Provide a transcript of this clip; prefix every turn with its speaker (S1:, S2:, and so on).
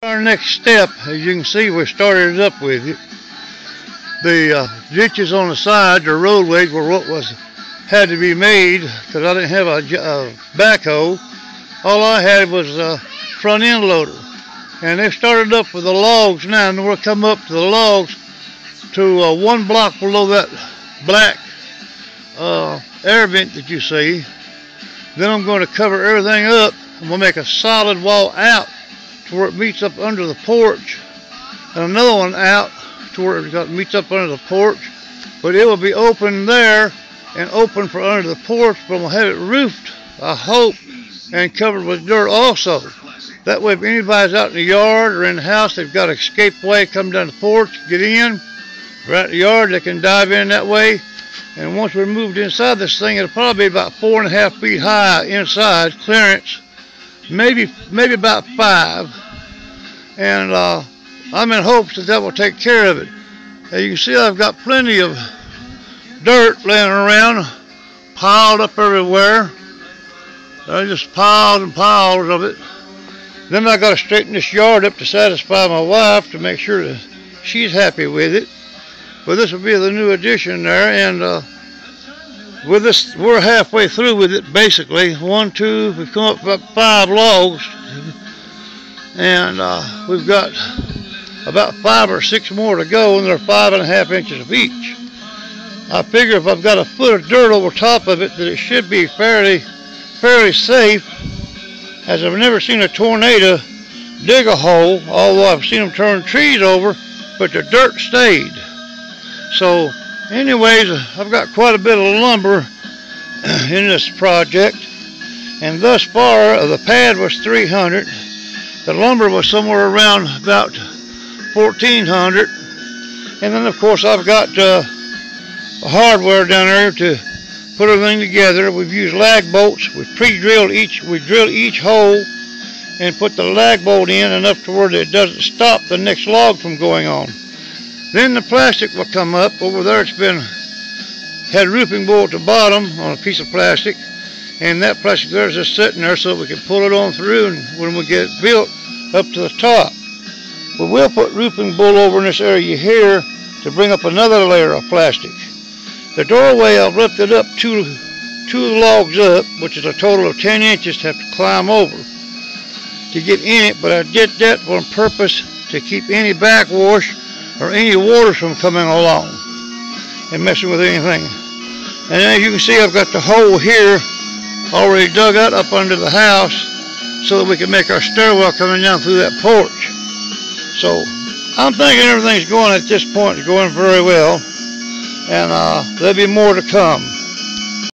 S1: Our next step, as you can see, we started up with it. The ditches on the sides or roadways were what had to be made because I didn't have a backhoe. All I had was a front end loader, and they started up with the logs now, and we'll come up to the logs to 1 block below that black air vent that you see. Then I'm going to cover everything up. I'm going to make a solid wall out to where it meets up under the porch, and another one out to where it meets up under the porch, but it will be open there and open for under the porch, but I'm going to have it roofed, I hope, and covered with dirt also. That way if anybody's out in the yard or in the house, they've got an escape way, come down the porch, get in, right in the yard, they can dive in that way. And once we're moved inside this thing, it'll probably be about 4.5 feet high inside clearance, maybe about 5. And I'm in hopes that will take care of it. As you can see, I've got plenty of dirt laying around, piled up everywhere. There's just piles and piles of it. Then I got to straighten this yard up to satisfy my wife to make sure that she's happy with it. But this will be the new addition there, and with this, we're halfway through with it basically. 1, 2, we've come up about 5 logs, and we've got about 5 or 6 more to go, and they're 5.5 inches of each. I figure if I've got a foot of dirt over top of it, that it should be fairly safe, as I've never seen a tornado dig a hole, although I've seen them turn trees over, but the dirt stayed. So anyways, I've got quite a bit of lumber in this project, and thus far the pad was 300, the lumber was somewhere around about 1,400, and then of course I've got hardware down there to put everything together. We've used lag bolts. We drill each hole and put the lag bolt in enough to where it doesn't stop the next log from going on. Then the plastic will come up. Over there it's had roofing bolt at the bottom on a piece of plastic, and that plastic there is just sitting there so we can pull it on through, and when we get it built up to the top. But we'll put roofing bolt over in this area here to bring up another layer of plastic. The doorway, I've lifted up two logs up, which is a total of 10 inches to have to climb over to get in it, but I did that on purpose to keep any backwash or any water from coming along and messing with anything. And as you can see, I've got the hole here already dug out up under the house so that we can make our stairwell coming down through that porch. So I'm thinking everything's going at this point, going very well, and there'll be more to come.